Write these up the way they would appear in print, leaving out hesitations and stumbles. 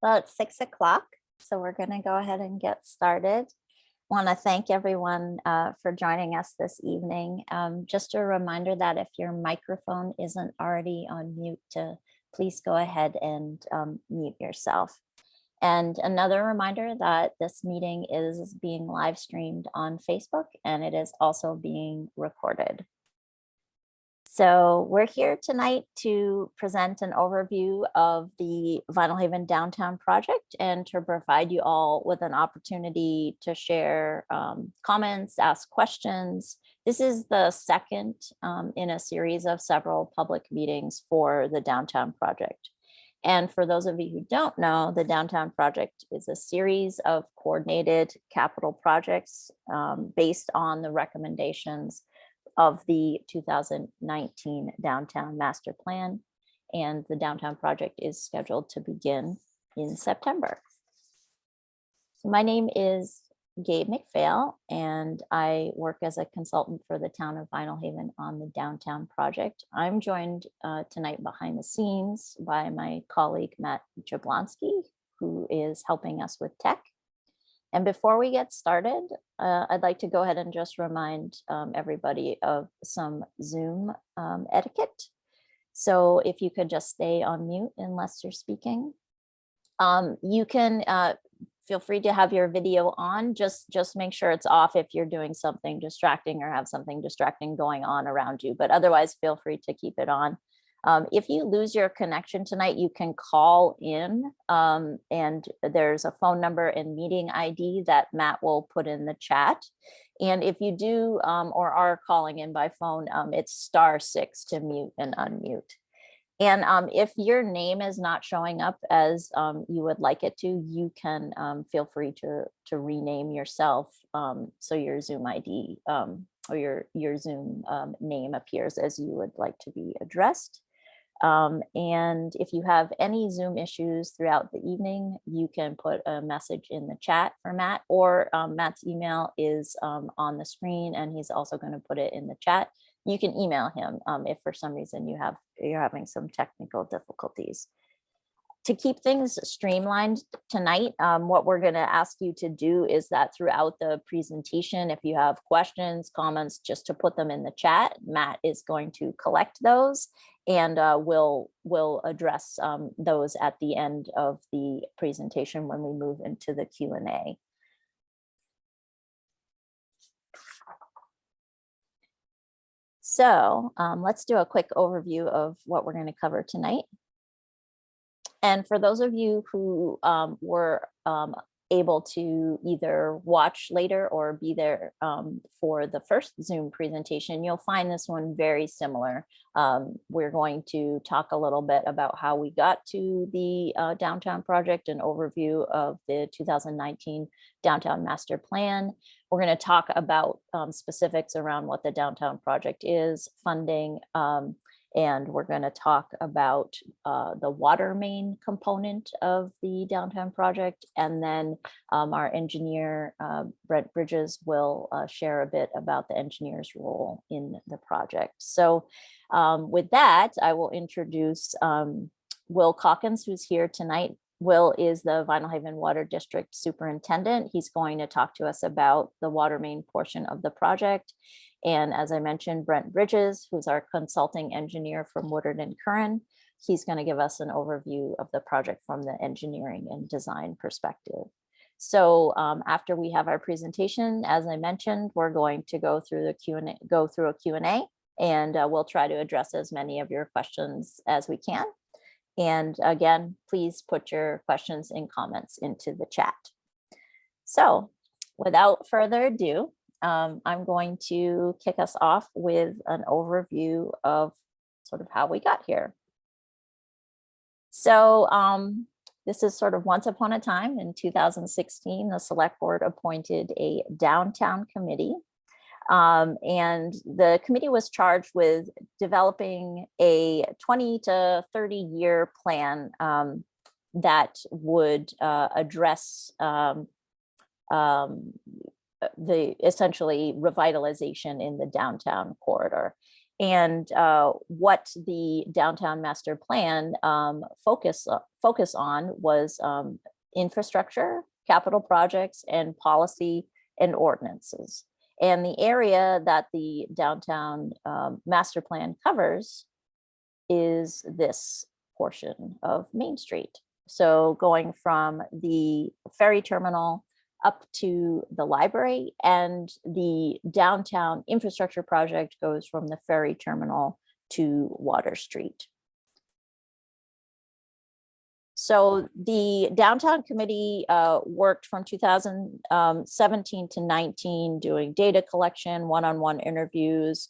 Well, it's 6 o'clock, so we're going to go ahead and get started. Want to thank everyone for joining us this evening. Just a reminder that if your microphone isn't already on mute, to please go ahead and mute yourself. And another reminder that this meeting is being live streamed on Facebook, and it is also being recorded. So we're here tonight to present an overview of the Vinalhaven Downtown Project and to provide you all with an opportunity to share comments, ask questions. This is the second in a series of several public meetings for the Downtown Project. And for those of you who don't know, the Downtown Project is a series of coordinated capital projects based on the recommendations of the 2019 Downtown Master Plan, and the Downtown Project is scheduled to begin in September. So my name is Gabe McPhail, and I work as a consultant for the town of Vinalhaven on the Downtown Project. I'm joined tonight behind the scenes by my colleague, Matt Jablonski, who is helping us with tech. And before we get started, I'd like to go ahead and just remind everybody of some Zoom etiquette. So if you could just stay on mute unless you're speaking. You can feel free to have your video on, just make sure it's off if you're doing something distracting or have something distracting going on around you, but otherwise feel free to keep it on. If you lose your connection tonight, you can call in and there's a phone number and meeting ID that Matt will put in the chat. And if you do or are calling in by phone, it's *6 to mute and unmute. And if your name is not showing up as you would like it to, you can feel free to rename yourself so your Zoom ID or your Zoom name appears as you would like to be addressed. And if you have any Zoom issues throughout the evening, you can put a message in the chat for Matt, or Matt's email is on the screen and he's also going to put it in the chat. You can email him if for some reason you're having some technical difficulties. To keep things streamlined tonight, what we're going to ask you to do is that throughout the presentation, if you have questions, comments, just to put them in the chat. Matt is going to collect those and we'll address those at the end of the presentation when we move into the Q&A. So let's do a quick overview of what we're going to cover tonight. And for those of you who were able to either watch later or be there for the first Zoom presentation, you'll find this one very similar. We're going to talk a little bit about how we got to the Downtown Project, an overview of the 2019 Downtown Master Plan. We're going to talk about specifics around what the Downtown Project is, funding, and we're going to talk about the water main component of the Downtown Project. And then our engineer, Brent Bridges, will share a bit about the engineer's role in the project. So with that, I will introduce Will Calkins, who's here tonight. Will is the Vinalhaven Water District Superintendent. He's going to talk to us about the water main portion of the project. And as I mentioned, Brent Bridges, who's our consulting engineer from Woodard and Curran, he's going to give us an overview of the project from the engineering and design perspective. So after we have our presentation, as I mentioned, we're going to go through a Q&A, and we'll try to address as many of your questions as we can. And again, please put your questions and comments into the chat. So without further ado, I'm going to kick us off with an overview of sort of how we got here. So this is sort of once upon a time in 2016, the select board appointed a downtown committee. And the committee was charged with developing a 20 to 30 year plan that would address the essentially revitalization in the downtown corridor. And what the downtown master plan focus on was infrastructure, capital projects, and policy and ordinances. And the area that the downtown master plan covers is this portion of Main Street. So going from the ferry terminal up to the library, and the downtown infrastructure project goes from the ferry terminal to Water Street. So the downtown committee worked from 2017 to 19, doing data collection, one-on-one interviews,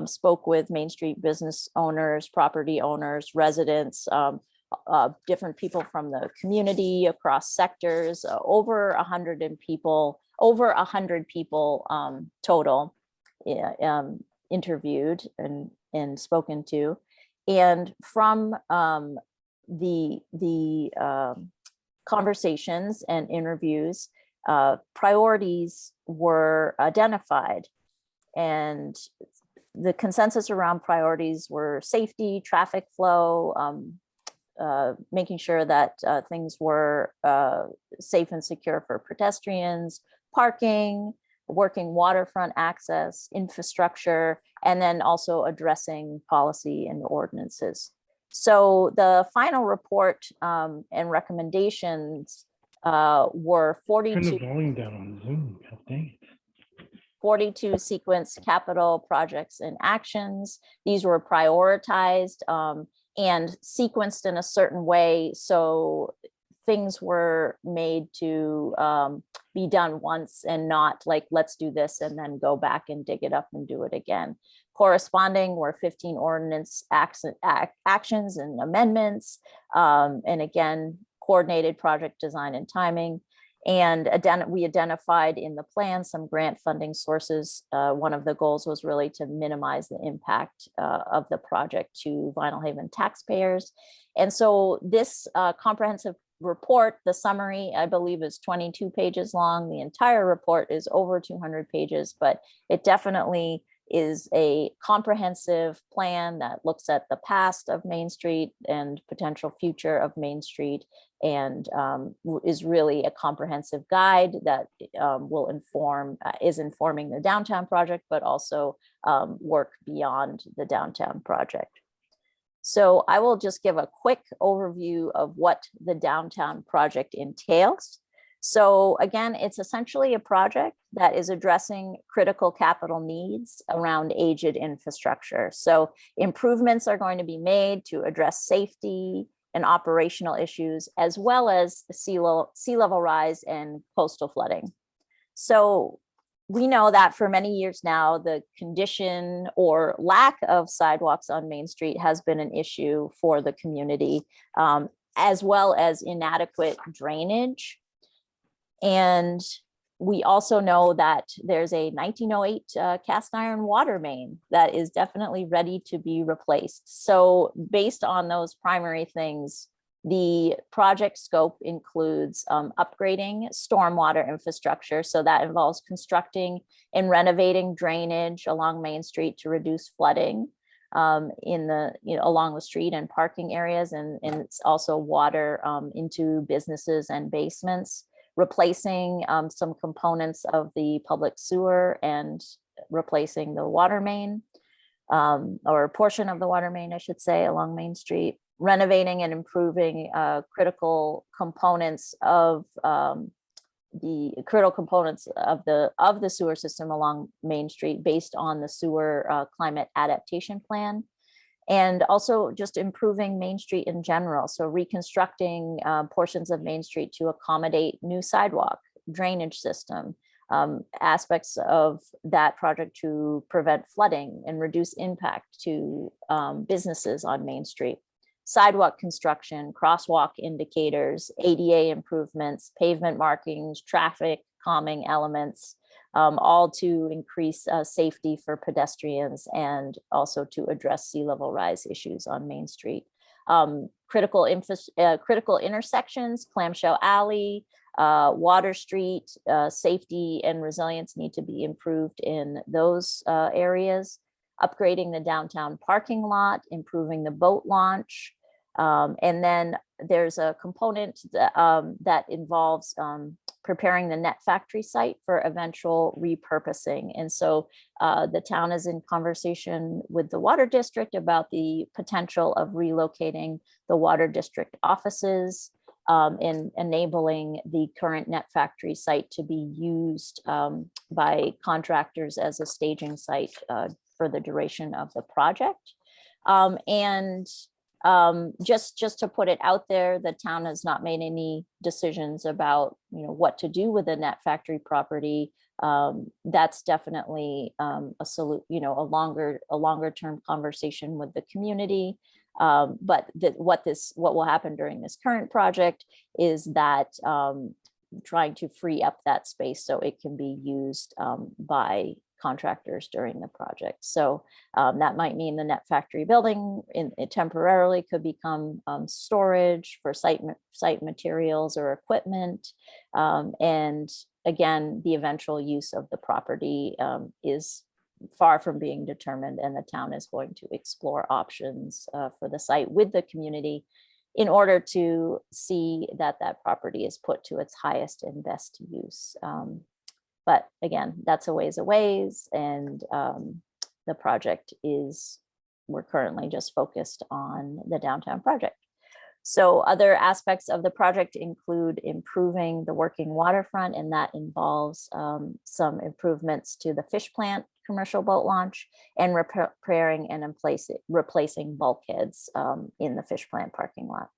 spoke with Main Street business owners, property owners, residents, different people from the community across sectors, over 100 people total interviewed and spoken to. And from the conversations and interviews, priorities were identified, and the consensus around priorities were safety, traffic flow, making sure that things were safe and secure for pedestrians, parking, working waterfront access, infrastructure, and then also addressing policy and ordinances. So the final report and recommendations were 42. Turn the volume down on Zoom. God dang it. 42 sequence capital projects and actions. These were prioritized and sequenced in a certain way, so things were made to be done once and not like, let's do this and then go back and dig it up and do it again. Corresponding were 15 ordinance actions and amendments, and again, coordinated project design and timing. And we identified in the plan some grant funding sources. One of the goals was really to minimize the impact of the project to Vinalhaven taxpayers. And so this comprehensive report, the summary, I believe, is 22 pages long. The entire report is over 200 pages, but it definitely is a comprehensive plan that looks at the past of Main Street and potential future of Main Street, and is really a comprehensive guide that is informing the downtown project, but also work beyond the downtown project. So I will just give a quick overview of what the downtown project entails. So again, it's essentially a project that is addressing critical capital needs around aged infrastructure. So improvements are going to be made to address safety and operational issues, as well as sea level rise and coastal flooding. So we know that for many years now, the condition or lack of sidewalks on Main Street has been an issue for the community, as well as inadequate drainage. And we also know that there's a 1908 cast iron water main that is definitely ready to be replaced. So based on those primary things, the project scope includes upgrading stormwater infrastructure. So that involves constructing and renovating drainage along Main Street to reduce flooding along the street and parking areas, and it's also water into businesses and basements. Replacing some components of the public sewer and replacing the water main, or a portion of the water main, I should say, along Main Street. Renovating and improving critical components of the sewer system along Main Street based on the sewer climate adaptation plan. And also just improving Main Street in general. So reconstructing portions of Main Street to accommodate new sidewalk, drainage system, aspects of that project to prevent flooding and reduce impact to businesses on Main Street. Sidewalk construction, crosswalk indicators, ADA improvements, pavement markings, traffic calming elements, all to increase safety for pedestrians and also to address sea level rise issues on Main Street. Critical intersections, Clamshell Alley, Water Street, safety and resilience need to be improved in those areas. upgrading the downtown parking lot, improving the boat launch. And then there's a component that involves preparing the net factory site for eventual repurposing. And so the town is in conversation with the water district about the potential of relocating the water district offices in enabling the current net factory site to be used by contractors as a staging site for the duration of the project. Just to put it out there, the town has not made any decisions about what to do with the net factory property. That's definitely a longer term conversation with the community. But what will happen during this current project is that trying to free up that space so it can be used by contractors during the project. So that might mean the net factory building it temporarily could become storage for site materials or equipment. And again, the eventual use of the property is far from being determined, and the town is going to explore options for the site with the community in order to see that that property is put to its highest and best use. But again, that's a ways away, and the project we're currently just focused on the downtown project. So other aspects of the project include improving the working waterfront, and that involves some improvements to the fish plant commercial boat launch and repairing and replacing bulkheads in the fish plant parking lot.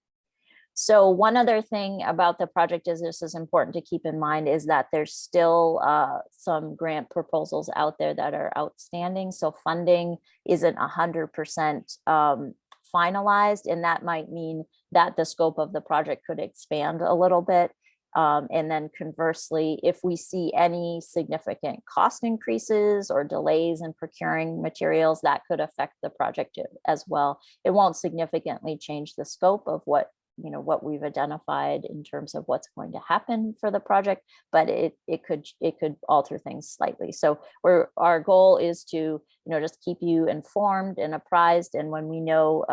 So one other thing about the project is this is important to keep in mind is that there's still some grant proposals out there that are outstanding. So funding isn't 100% finalized, and that might mean that the scope of the project could expand a little bit. And then conversely, if we see any significant cost increases or delays in procuring materials, that could affect the project as well. It won't significantly change the scope of what we've identified in terms of what's going to happen for the project, but it could alter things slightly. So our goal is to just keep you informed and apprised, and when we know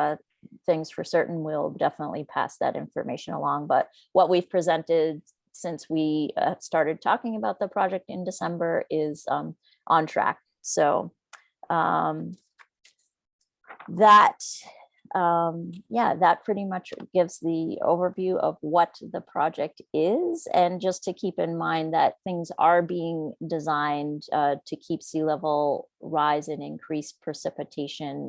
things for certain, we'll definitely pass that information along. But what we've presented since we started talking about the project in December is on track. So that pretty much gives the overview of what the project is. And just to keep in mind that things are being designed to keep sea level rise and increase precipitation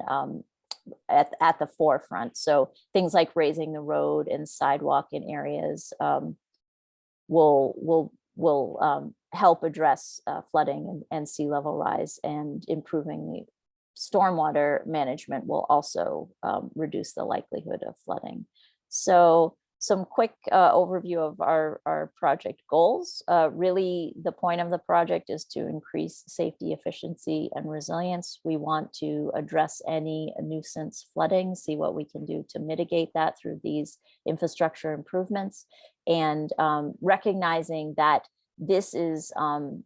at the forefront. So things like raising the road and sidewalk in areas will help address flooding and sea level rise, and improving the stormwater management will also reduce the likelihood of flooding. So some quick overview of our project goals. Really, the point of the project is to increase safety, efficiency, and resilience. We want to address any nuisance flooding, see what we can do to mitigate that through these infrastructure improvements, and recognizing that this is a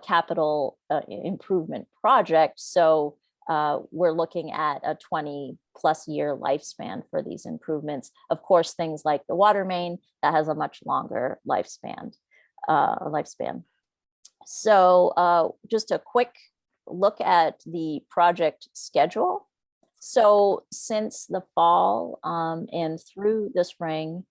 capital improvement project. So we're looking at a 20+ year lifespan for these improvements. Of course, things like the water main, that has a much longer lifespan. So just a quick look at the project schedule. So since the fall and through the spring,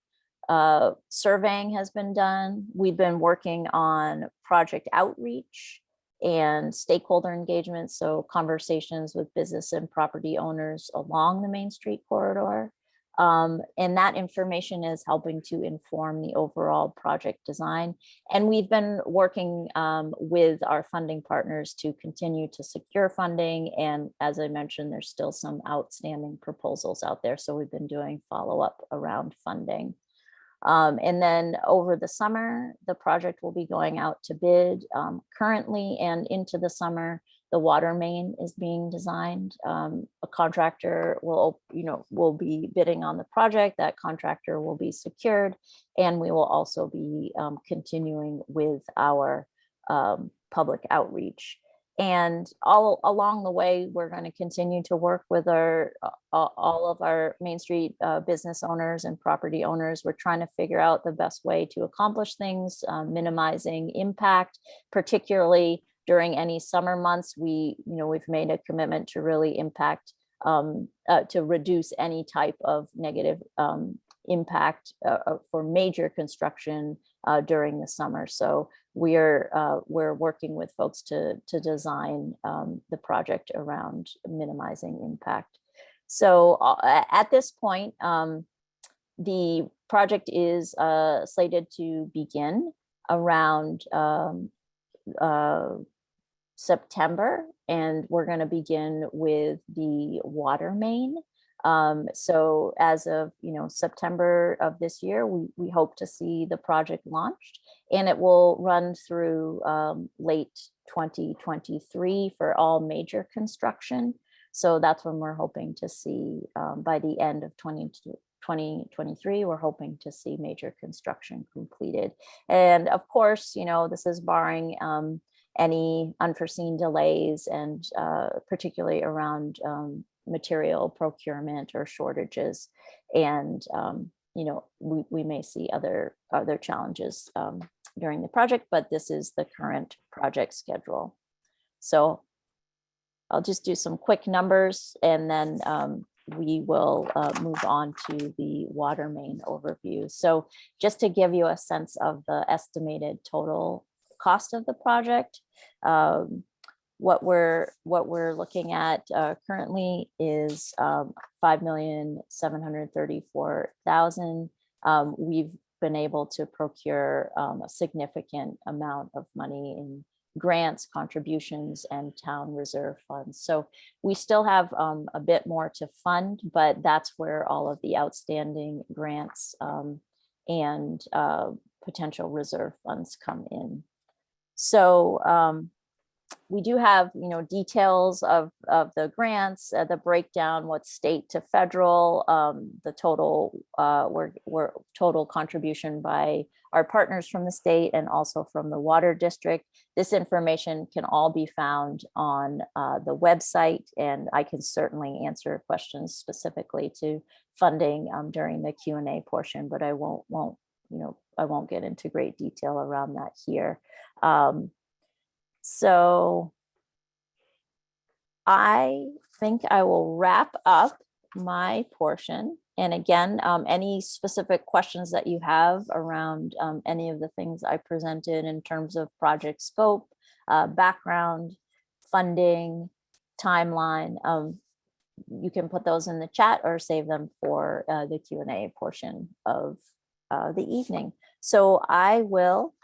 surveying has been done. We've been working on project outreach and stakeholder engagement, so conversations with business and property owners along the Main Street corridor. And that information is helping to inform the overall project design. And we've been working with our funding partners to continue to secure funding. And as I mentioned, there's still some outstanding proposals out there. So we've been doing follow-up around funding. And then over the summer, the project will be going out to bid. Currently and into the summer, the water main is being designed. A contractor will be bidding on the project. That contractor will be secured, and we will also be continuing with our public outreach. And all along the way, we're going to continue to work with our all of our Main Street business owners and property owners. We're trying to figure out the best way to accomplish things, minimizing impact, particularly during any summer months. We've made a commitment to really to reduce any type of negative impact for major construction during the summer. So we're working with folks to design the project around minimizing impact. So at this point, the project is slated to begin around September, and we're going to begin with the water main. So as of September of this year, we hope to see the project launched, and it will run through late 2023 for all major construction. So that's when we're hoping to see by the end of 2023, we're hoping to see major construction completed. And of course, this is barring any unforeseen delays, and particularly around material procurement or shortages. And we may see other challenges during the project, but this is the current project schedule. So I'll just do some quick numbers, and then we will move on to the water main overview. So just to give you a sense of the estimated total cost of the project, what we're looking at currently is $5,734,000. We've been able to procure a significant amount of money in grants, contributions, and town reserve funds. So we still have a bit more to fund, but that's where all of the outstanding grants and potential reserve funds come in. So we do have, details of the grants, the breakdown, what's state to federal, the total, total contribution by our partners from the state and also from the water district. This information can all be found on the website, and I can certainly answer questions specifically to funding during the Q&A portion, but I won't get into great detail around that here. So I think I will wrap up my portion. And again, any specific questions that you have around any of the things I presented in terms of project scope, background, funding, timeline, you can put those in the chat or save them for the Q&A portion of the evening. So I will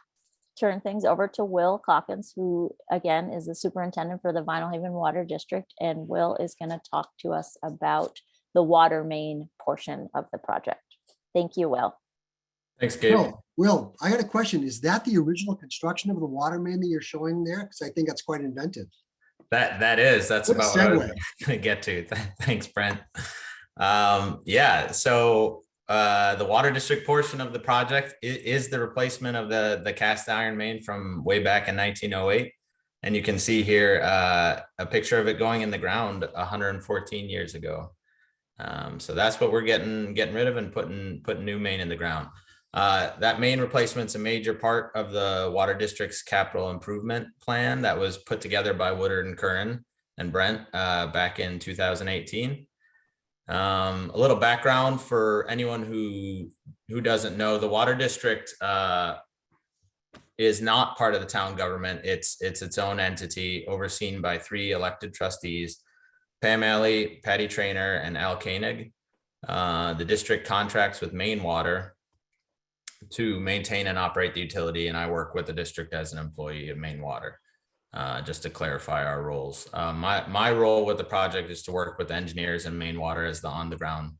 turn things over to Will Calkins, who again is the superintendent for the Vinalhaven Water District, and Will is going to talk to us about the water main portion of the project. Thank you, Will. Thanks, Gabe. Will, I got a question. Is that the original construction of the water main that you're showing there? Because I think that's quite inventive. That's What a about what I was segue. going to get to. Thanks, Brent. So the water district portion of the project is the replacement of the cast iron main from way back in 1908. And you can see here a picture of it going in the ground 114 years ago. So that's what we're getting rid of and putting new main in the ground. That main replacement's a major part of the water district's capital improvement plan that was put together by Woodard and Curran and Brent back in 2018. A little background for anyone who doesn't know, the water district is not part of the town government. It's its own entity overseen by 3 elected trustees, Pam Alley, Patty Traynor, and Al Koenig. The district contracts with Maine Water to maintain and operate the utility, and I work with the district as an employee of Maine Water. Just to clarify our roles. My role with the project is to work with engineers and Maine Water as the on-the-ground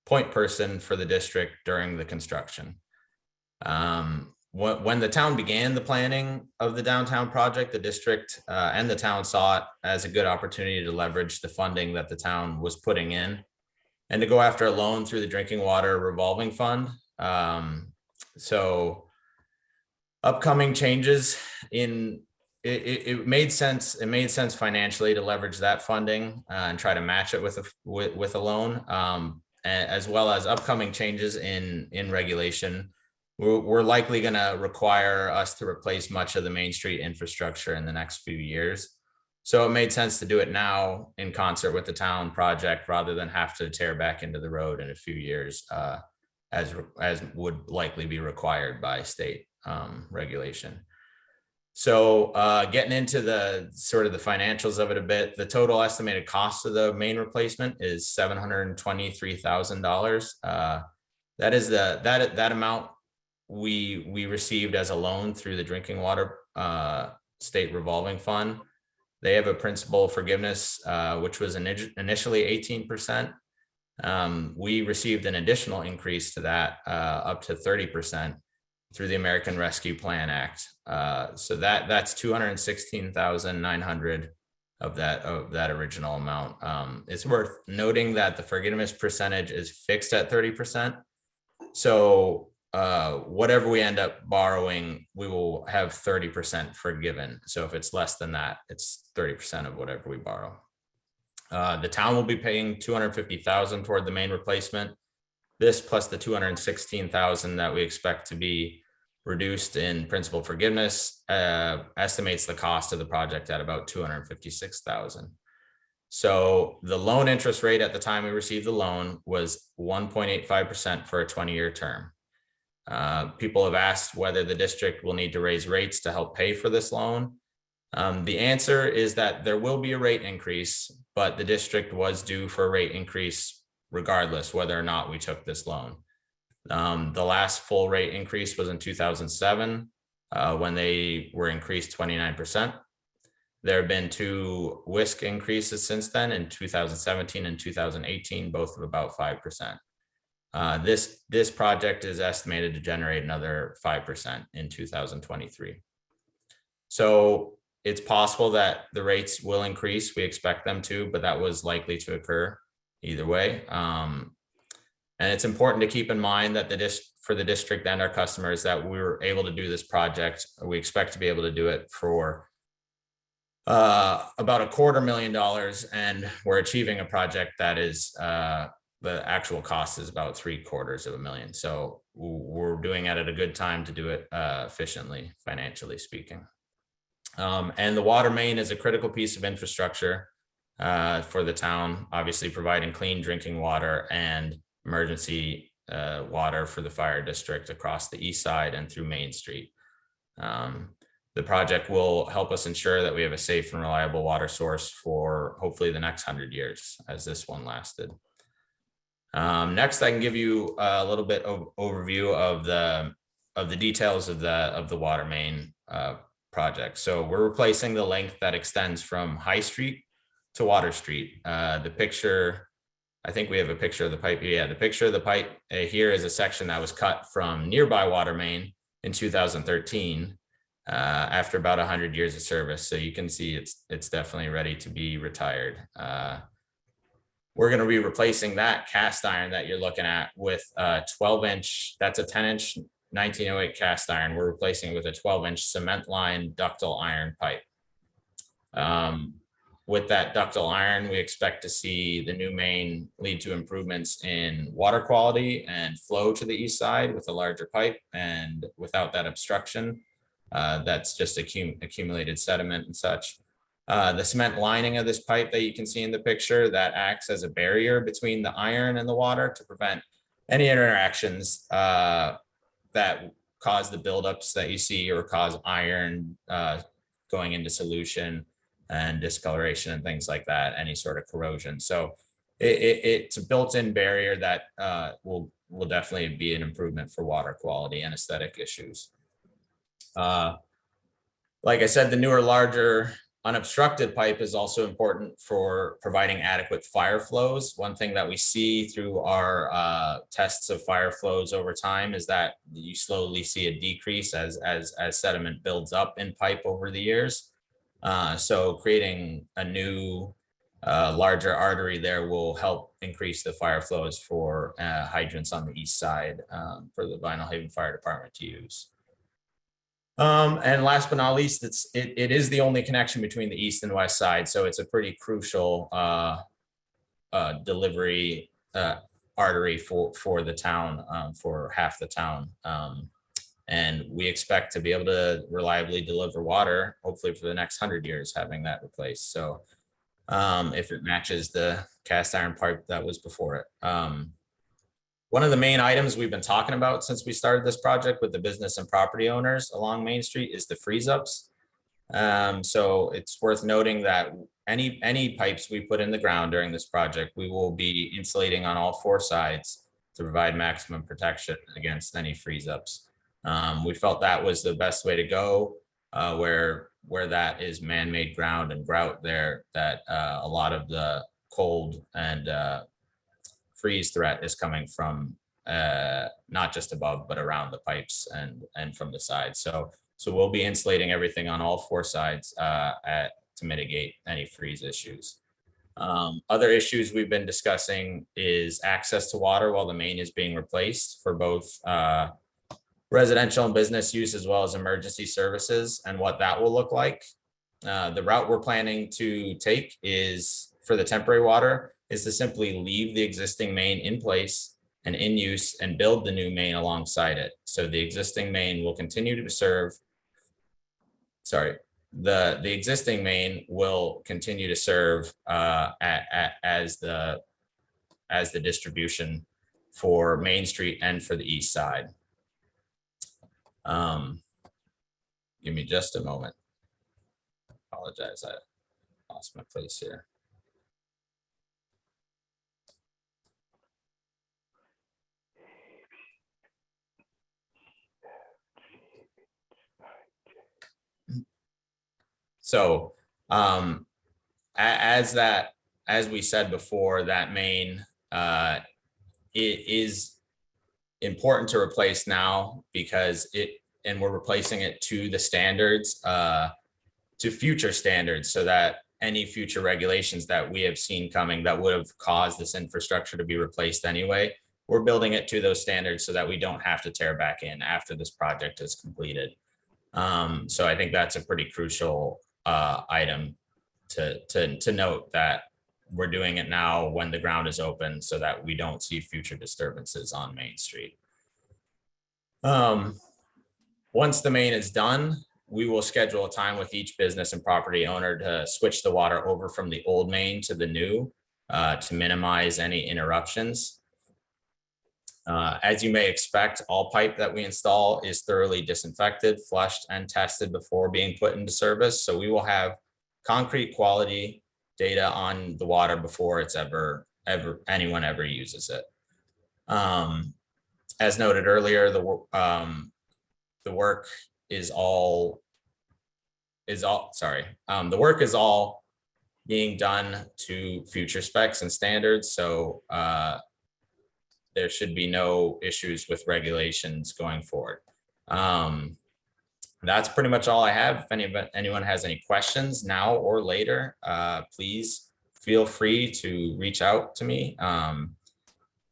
point person for the district during the construction. When the town began the planning of the downtown project, the district and the town saw it as a good opportunity to leverage the funding that the town was putting in and to go after a loan through the drinking water revolving fund. So upcoming changes in it made sense. It made sense financially to leverage that funding and try to match it with a loan, as well as upcoming changes in regulation. We're likely going to require us to replace much of the Main Street infrastructure in the next few years. So it made sense to do it now in concert with the town project rather than have to tear back into the road in a few years, as would likely be required by state regulation. So getting into the sort of the financials of it a bit, the total estimated cost of the main replacement is $723,000. That is that amount we received as a loan through the drinking water state revolving fund. They have a principal forgiveness, which was initially 18%. We received an additional increase to that up to 30% through the American Rescue Plan Act. So that's $216,900 of that original amount. It's worth noting that the forgiveness percentage is fixed at 30%. So whatever we end up borrowing, we will have 30% forgiven. So if it's less than that, it's 30% of whatever we borrow. The town will be paying $250,000 toward the main replacement. This plus the $216,000 that we expect to be reduced in principal forgiveness estimates the cost of the project at about $256,000. So the loan interest rate at the time we received the loan was 1.85% for a 20-year term. People have asked whether the district will need to raise rates to help pay for this loan. The answer is that there will be a rate increase, but the district was due for a rate increase regardless whether or not we took this loan. The last full rate increase was in 2007 when they were increased 29%. There have been 2 WISC increases since then in 2017 and 2018, both of about 5%. This project is estimated to generate another 5% in 2023. So it's possible that the rates will increase. We expect them to, but that was likely to occur either way. And it's important to keep in mind that for the district and our customers that we were able to do this project. We expect to be able to do it for about $250,000, and we're achieving a project that is the actual cost is about $750,000. So we're doing it at a good time to do it efficiently, financially speaking. And the water main is a critical piece of infrastructure for the town, obviously providing clean drinking water and emergency water for the fire district across the east side and through Main Street. The project will help us ensure that we have a safe and reliable water source for hopefully the next 100 years, as this one lasted. Next, I can give you a little bit of overview of the details of the water main project. So we're replacing the length that extends from High Street to Water Street. The picture, I think we have a picture of the pipe. Yeah, the picture of the pipe here is a section that was cut from nearby water main in 2013 after about 100 years of service. So you can see it's definitely ready to be retired. We're going to be replacing that cast iron that you're looking at with a 12-inch, that's a 10-inch 1908 cast iron. We're replacing it with a 12-inch cement line ductile iron pipe. With that ductile iron, we expect to see the new main lead to improvements in water quality and flow to the east side with a larger pipe and without that obstruction. That's just accumulated sediment and such. The cement lining of this pipe that you can see in the picture that acts as a barrier between the iron and the water to prevent any interactions that cause the buildups that you see or cause iron going into solution and discoloration and things like that, any sort of corrosion. So it's a built-in barrier that will definitely be an improvement for water quality and aesthetic issues. Like I said, the newer, larger unobstructed pipe is also important for providing adequate fire flows. One thing that we see through our tests of fire flows over time is that you slowly see a decrease as sediment builds up in pipe over the years. So creating a new larger artery there will help increase the fire flows for hydrants on the east side for the Vinalhaven Fire Department to use. And last but not least, it is the only connection between the east and west side, so it's a pretty crucial delivery artery for the town, for half the town. And we expect to be able to reliably deliver water, hopefully for the next 100 years, having that replaced. So if it matches the cast iron pipe that was before it. One of the main items we've been talking about since we started this project with the business and property owners along Main Street is the freeze ups. So it's worth noting that any pipes we put in the ground during this project, we will be insulating on all 4 sides to provide maximum protection against any freeze ups. We felt that was the best way to go, where that is man-made ground and grout there, that a lot of the cold and freeze threat is coming from not just above, but around the pipes and from the side. So we'll be insulating everything on all 4 sides to mitigate any freeze issues. Other issues we've been discussing is access to water while the main is being replaced for both residential and business use, as well as emergency services, and what that will look like. The route we're planning to take is, for the temporary water, is to simply leave the existing main in place and in use and build the new main alongside it. So the existing main will continue to serve, the existing main will continue to serve as the distribution for Main Street and for the east side. Give me just a moment. Apologize, I lost my place here. So as we said before, that main it is important to replace now because and we're replacing it to the standards, to future standards, so that any future regulations that we have seen coming that would have caused this infrastructure to be replaced anyway, we're building it to those standards so that we don't have to tear back in after this project is completed. So I think that's a pretty crucial item to note, that we're doing it now when the ground is open so that we don't see future disturbances on Main Street. Once the main is done, we will schedule a time with each business and property owner to switch the water over from the old main to the new, to minimize any interruptions. As you may expect, all pipe that we install is thoroughly disinfected, flushed, and tested before being put into service. So we will have concrete quality data on the water before it's anyone ever uses it. As noted earlier, the work is all being done to future specs and standards. So there should be no issues with regulations going forward. That's pretty much all I have. If anyone has any questions now or later, please feel free to reach out to me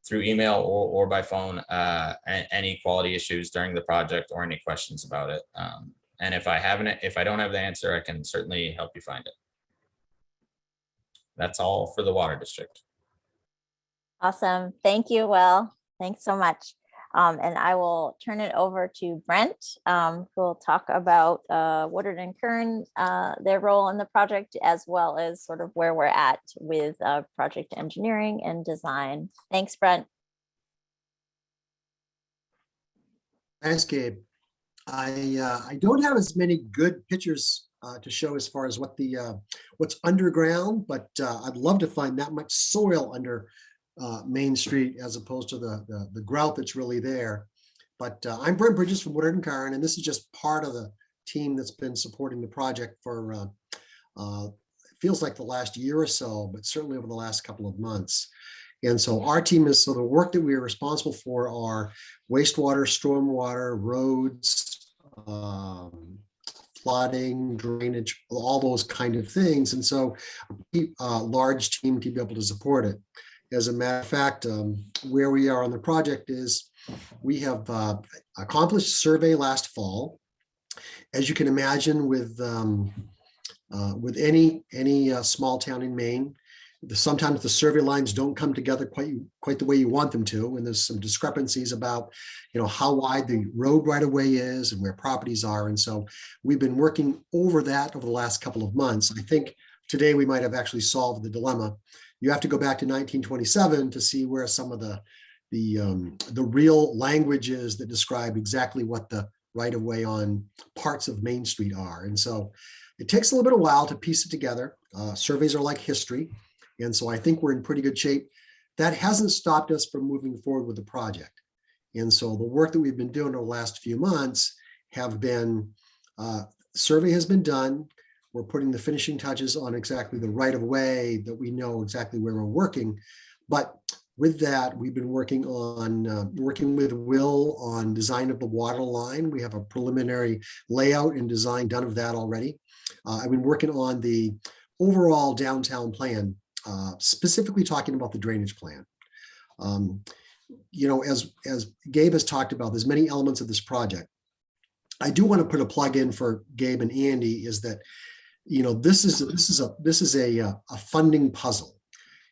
through email or by phone, any quality issues during the project or any questions about it. And if I don't have the answer, I can certainly help you find it. That's all for the water district. Awesome. Thank you, Will. Thanks so much. And I will turn it over to Brent, who will talk about Woodard and Kern, their role in the project, as well as sort of where we're at with project engineering and design. Thanks, Brent. Thanks, Gabe. I don't have as many good pictures to show as far as what's underground, but I'd love to find that much soil under Main Street as opposed to the grout that's really there. But I'm Brent Bridges from Woodard and Kern, and this is just part of the team that's been supporting the project for it feels like the last year or so, but certainly over the last couple of months. And so our team is, so the work that we are responsible for are wastewater, stormwater, roads, flooding, drainage, all those kind of things. And so a large team to be able to support it. As a matter of fact, where we are on the project is we have accomplished survey last fall. As you can imagine, with any small town in Maine, sometimes the survey lines don't come together quite the way you want them to, and there's some discrepancies about, how wide the road right of way is and where properties are. And so we've been working over that over the last couple of months. I think today we might have actually solved the dilemma. You have to go back to 1927 to see where some of the real languages that describe exactly what the right of way on parts of Main Street are. And so it takes a little bit of a while to piece it together. Surveys are like history. And so I think we're in pretty good shape. That hasn't stopped us from moving forward with the project. And so the work that we've been doing over the last few months have been, survey has been done. We're putting the finishing touches on exactly the right of way that we know exactly where we're working. But with that, we've been working with Will on design of the water line. We have a preliminary layout and design done of that already. I've been working on the overall downtown plan, specifically talking about the drainage plan. As Gabe has talked about, there's many elements of this project. I do want to put a plug in for Gabe and Andy, is that, this is a funding puzzle.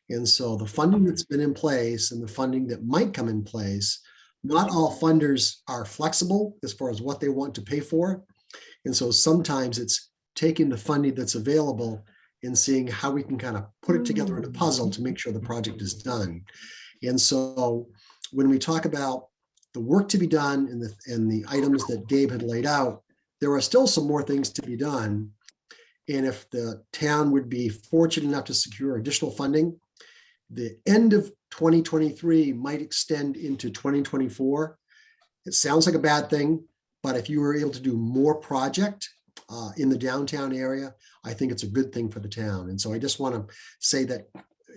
And so the funding that's been in place and the funding that might come in place, not all funders are flexible as far as what they want to pay for. And so sometimes it's taking the funding that's available and seeing how we can kind of put it together in a puzzle to make sure the project is done. And so when we talk about the work to be done and the items that Gabe had laid out, there are still some more things to be done. And if the town would be fortunate enough to secure additional funding, the end of 2023 might extend into 2024. It sounds like a bad thing, but if you were able to do more project in the downtown area, I think it's a good thing for the town. And so I just want to say that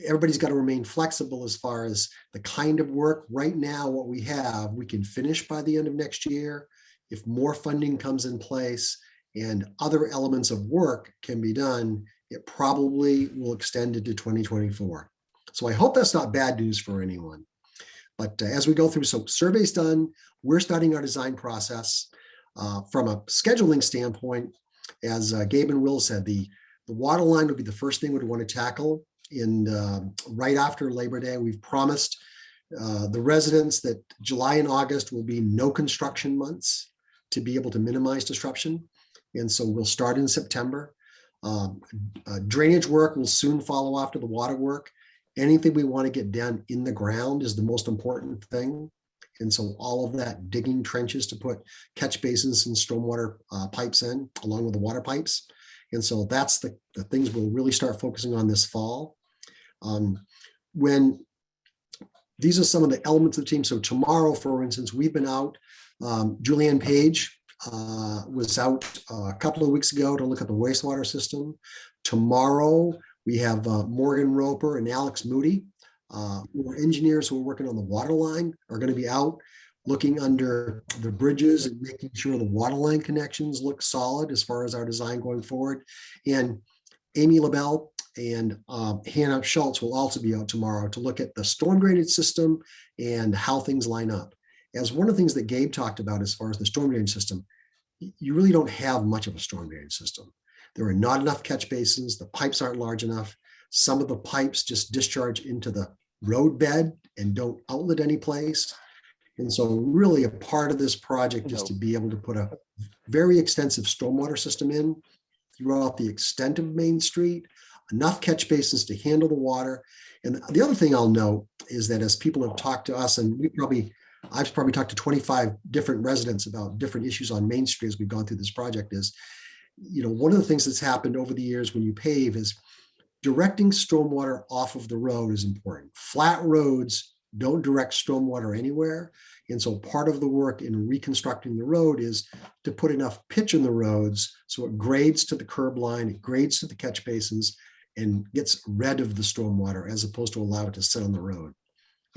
everybody's got to remain flexible as far as the kind of work. Right now, what we have, we can finish by the end of next year. If more funding comes in place and other elements of work can be done, it probably will extend into 2024. So I hope that's not bad news for anyone. But as we go through, so surveys done, we're starting our design process. From a scheduling standpoint, as Gabe and Will said, the water line would be the first thing we'd want to tackle right after Labor Day. We've promised the residents that July and August will be no construction months to be able to minimize disruption. And so we'll start in September. Drainage work will soon follow after the water work. Anything we want to get done in the ground is the most important thing. And so all of that digging trenches to put catch basins and stormwater pipes in, along with the water pipes. And so that's the things we'll really start focusing on this fall. When these are some of the elements of the team. So tomorrow, for instance, we've been out. Julianne Page was out a couple of weeks ago to look at the wastewater system. Tomorrow, we have Morgan Roper and Alex Moody, who are engineers who are working on the water line, are going to be out looking under the bridges and making sure the water line connections look solid as far as our design going forward. And Amy LaBelle and Hannah Schultz will also be out tomorrow to look at the storm drainage system and how things line up. As one of the things that Gabe talked about as far as the storm drainage system, you really don't have much of a storm drainage system. There are not enough catch basins. The pipes aren't large enough. Some of the pipes just discharge into the road bed and don't outlet any place. And so really a part of this project is to be able to put a very extensive stormwater system in throughout the extent of Main Street, enough catch basins to handle the water. And the other thing I'll note is that as people have talked to us, and I've probably talked to 25 different residents about different issues on Main Street as we've gone through this project, is, one of the things that's happened over the years when you pave is directing stormwater off of the road is important. Flat roads don't direct stormwater anywhere. And so part of the work in reconstructing the road is to put enough pitch in the roads so it grades to the curb line, it grades to the catch basins, and gets rid of the stormwater as opposed to allow it to sit on the road.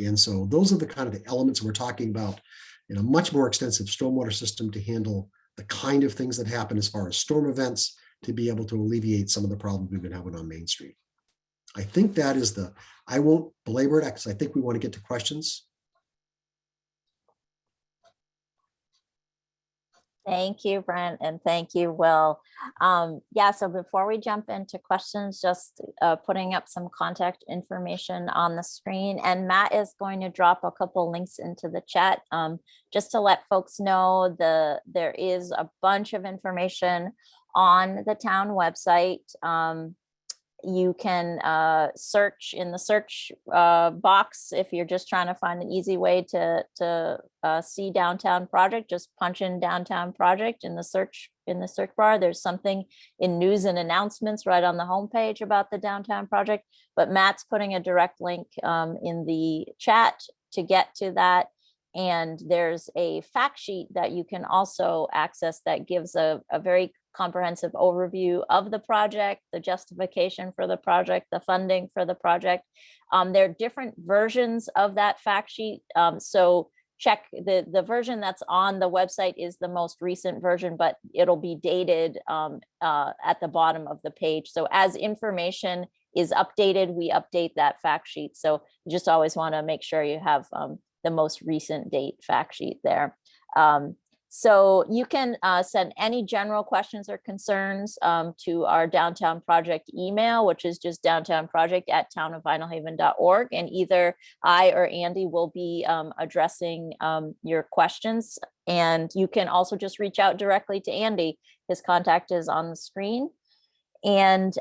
And so those are the kind of the elements we're talking about in a much more extensive stormwater system to handle the kind of things that happen as far as storm events, to be able to alleviate some of the problems we've been having on Main Street. I think that is I won't belabor it because I think we want to get to questions. Thank you, Brent, and thank you, Will. Yeah, so before we jump into questions, just putting up some contact information on the screen, and Matt is going to drop a couple links into the chat just to let folks know there is a bunch of information on the town website. You can search in the search box if you're just trying to find an easy way to see downtown project. Just punch in downtown project in the search bar. There's something in news and announcements right on the homepage about the downtown project. But Matt's putting a direct link in the chat to get to that. And there's a fact sheet that you can also access that gives a very comprehensive overview of the project, the justification for the project, the funding for the project. There are different versions of that fact sheet. So check the version that's on the website is the most recent version, but it'll be dated at the bottom of the page. So as information is updated, we update that fact sheet. So you just always want to make sure you have the most recent date fact sheet there. So you can send any general questions or concerns to our downtown project email, which is just downtownproject@townofvinalhaven.org. And either I or Andy will be addressing your questions. And you can also just reach out directly to Andy. His contact is on the screen. And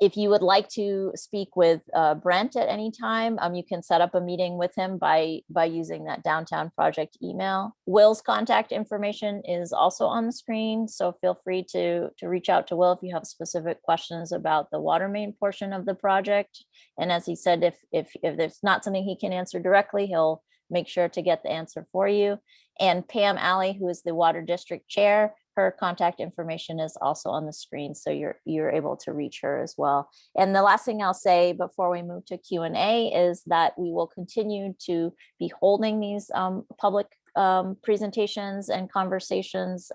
if you would like to speak with Brent at any time, you can set up a meeting with him by using that downtown project email. Will's contact information is also on the screen, so feel free to reach out to Will if you have specific questions about the water main portion of the project. And as he said, if there's not something he can answer directly, he'll make sure to get the answer for you. And Pam Alley, who is the Water District Chair, her contact information is also on the screen, so you're able to reach her as well. And the last thing I'll say before we move to Q&A is that we will continue to be holding these public presentations and conversations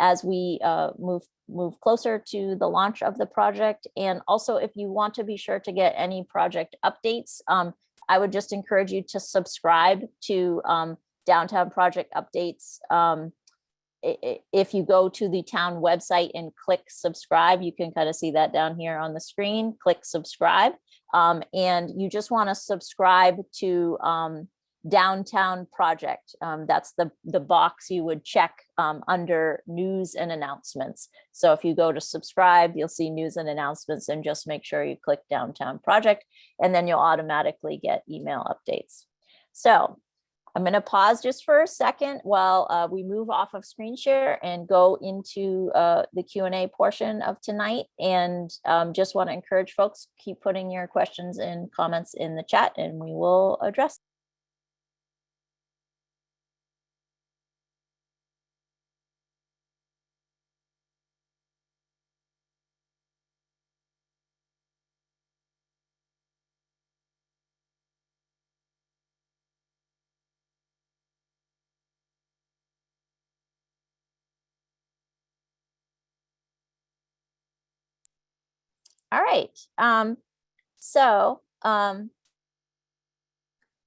as we move closer to the launch of the project. And also, if you want to be sure to get any project updates, I would just encourage you to subscribe to Downtown Project Updates. If you go to the town website and click subscribe, you can kind of see that down here on the screen. Click subscribe, and you just want to subscribe to Downtown Project. That's the box you would check under news and announcements. So if you go to subscribe, you'll see news and announcements, and just make sure you click Downtown Project, and then you'll automatically get email updates. So I'm going to pause just for a second while we move off of screen share and go into the Q&A portion of tonight. And just want to encourage folks, keep putting your questions and comments in the chat, and we will address. All right.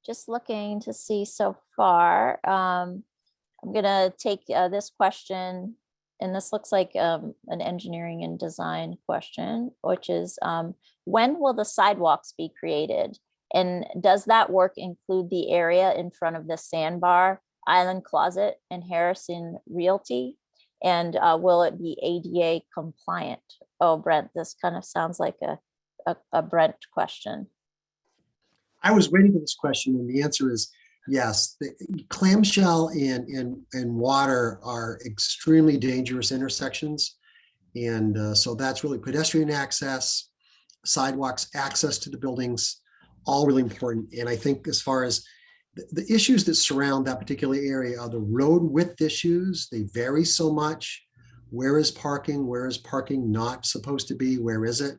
Just looking to see so far. I'm going to take this question, and this looks like an engineering and design question, which is when will the sidewalks be created? And does that work include the area in front of the Sandbar, Island Closet, and Harrison Realty? And will it be ADA compliant? Oh, Brent, this kind of sounds like a Brent question. I was waiting for this question, and the answer is yes. The clamshell and water are extremely dangerous intersections. And so that's really pedestrian access, sidewalks, access to the buildings, all really important. And I think as far as the issues that surround that particular area are the road width issues. They vary so much. Where is parking? Where is parking not supposed to be? Where is it?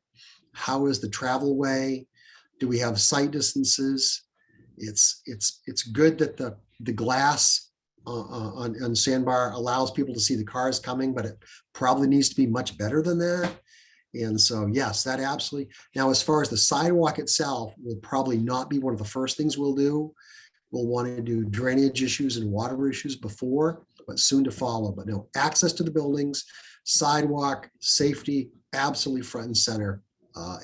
How is the travel way? Do we have sight distances? It's good that the glass on Sandbar allows people to see the cars coming, but it probably needs to be much better than that. And so, yes, that absolutely. Now, as far as the sidewalk itself, will probably not be one of the first things we'll do. We'll want to do drainage issues and water issues before, but soon to follow. But no, access to the buildings, sidewalk, safety, absolutely front and center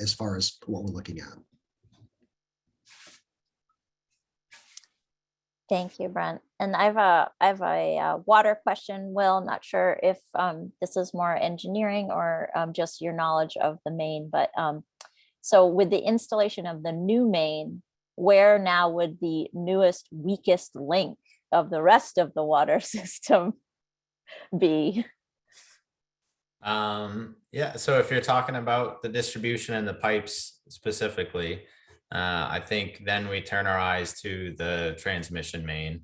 as far as what we're looking at. Thank you, Brent. And I have a water question, Will. Not sure if this is more engineering or just your knowledge of the main, but so with the installation of the new main, where now would the newest, weakest link of the rest of the water system be? Yeah, so if you're talking about the distribution and the pipes specifically, I think then we turn our eyes to the transmission main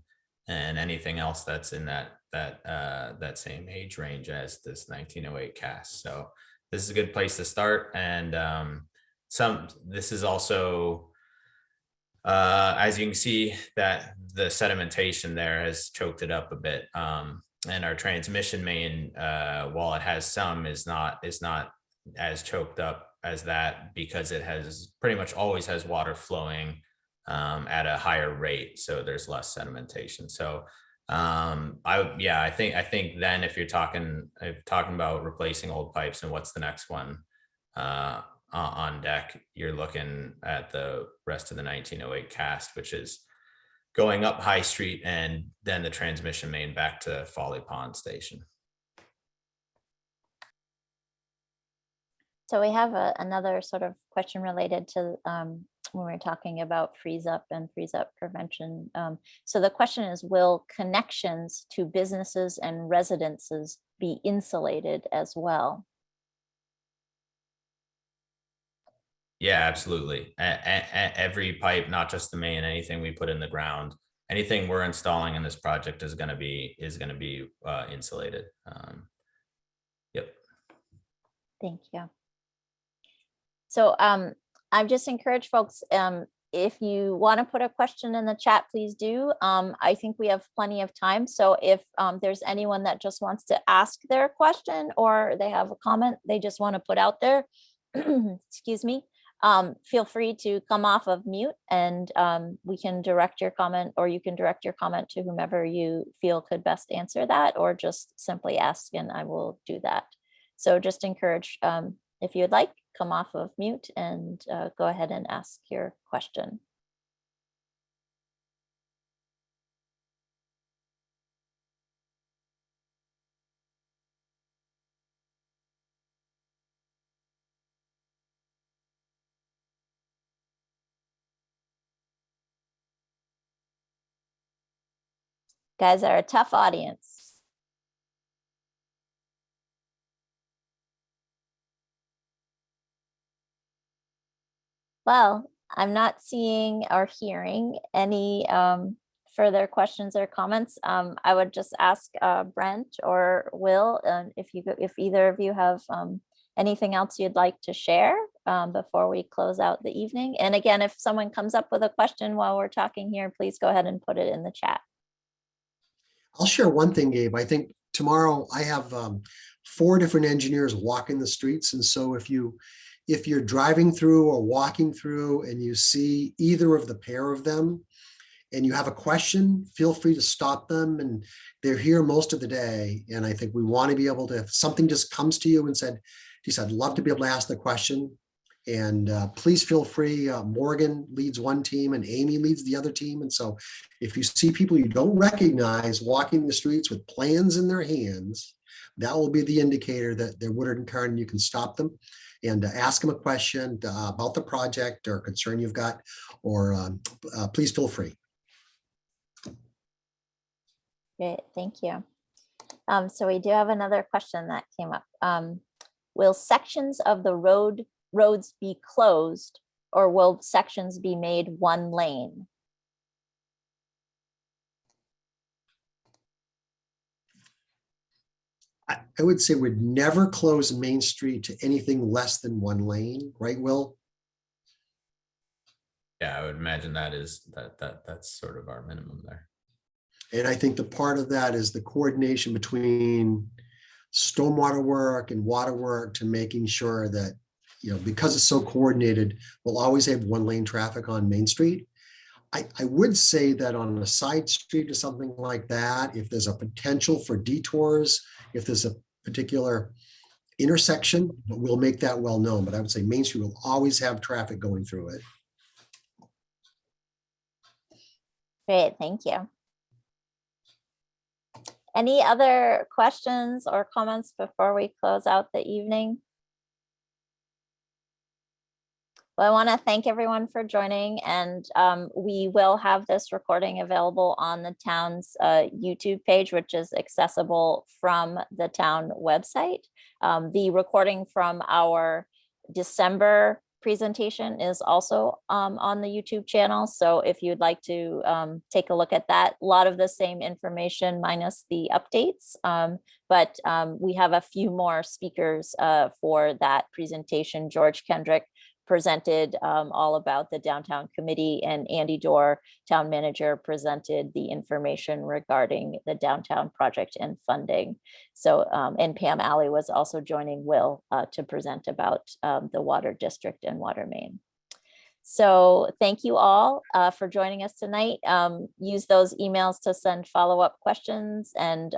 and anything else that's in that same age range as this 1908 cast. So this is a good place to start. And this is also, as you can see, that the sedimentation there has choked it up a bit. And our transmission main, while it has some, is not as choked up as that, because it has pretty much always has water flowing at a higher rate, so there's less sedimentation. So I think then if you're talking about replacing old pipes and what's the next one on deck, you're looking at the rest of the 1908 cast, which is going up High Street and then the transmission main back to Folly Pond Station. So we have another sort of question related to when we're talking about freeze up and freeze up prevention. So the question is, will connections to businesses and residences be insulated as well? Yeah, absolutely. Every pipe, not just the main, anything we put in the ground, anything we're installing in this project is going to be insulated. Yep. Thank you. So I've just encouraged folks, if you want to put a question in the chat, please do. I think we have plenty of time. So if there's anyone that just wants to ask their question, or they have a comment they just want to put out there, excuse me, feel free to come off of mute, and we can direct your comment, or you can direct your comment to whomever you feel could best answer that, or just simply ask and I will do that. So just encourage, if you'd like, come off of mute and go ahead and ask your question. Guys are a tough audience. Well, I'm not seeing or hearing any further questions or comments. I would just ask Brent or Will, if either of you have anything else you'd like to share before we close out the evening. And again, if someone comes up with a question while we're talking here, please go ahead and put it in the chat. I'll share one thing, Gabe. I think tomorrow I have 4 different engineers walking the streets. And so if you're driving through or walking through and you see either of the pair of them and you have a question, feel free to stop them. And they're here most of the day. And I think we want to be able to, if something just comes to you and said, geez, I'd love to be able to ask the question. And please feel free. Morgan leads one team and Amy leads the other team. And so if you see people you don't recognize walking the streets with plans in their hands, that will be the indicator that they're Woodard and Carn, and you can stop them and ask them a question about the project or concern you've got, or please feel free. Great, thank you. So we do have another question that came up. Will sections of the roads be closed, or will sections be made one lane? I would say we'd never close Main Street to anything less than one lane, right, Will? Yeah, I would imagine that's sort of our minimum there. And I think the part of that is the coordination between stormwater work and water work to making sure that, because it's so coordinated, we'll always have one lane traffic on Main Street. I would say that on a side street or something like that, if there's a potential for detours, if there's a particular intersection, we'll make that well known. But I would say Main Street will always have traffic going through it. Great, thank you. Any other questions or comments before we close out the evening? Well, I want to thank everyone for joining, and we will have this recording available on the town's YouTube page, which is accessible from the town website. The recording from our December presentation is also on the YouTube channel. So if you'd like to take a look at that, a lot of the same information minus the updates. But we have a few more speakers for that presentation. George Kendrick presented all about the downtown committee, and Andy Dorr, town manager, presented the information regarding the downtown project and funding. So, and Pam Alley was also joining Will to present about the water district and water main. So thank you all for joining us tonight. Use those emails to send follow-up questions, and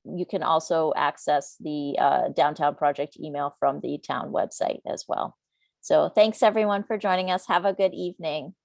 you can also access the downtown project email from the town website as well. So thanks everyone for joining us. Have a good evening.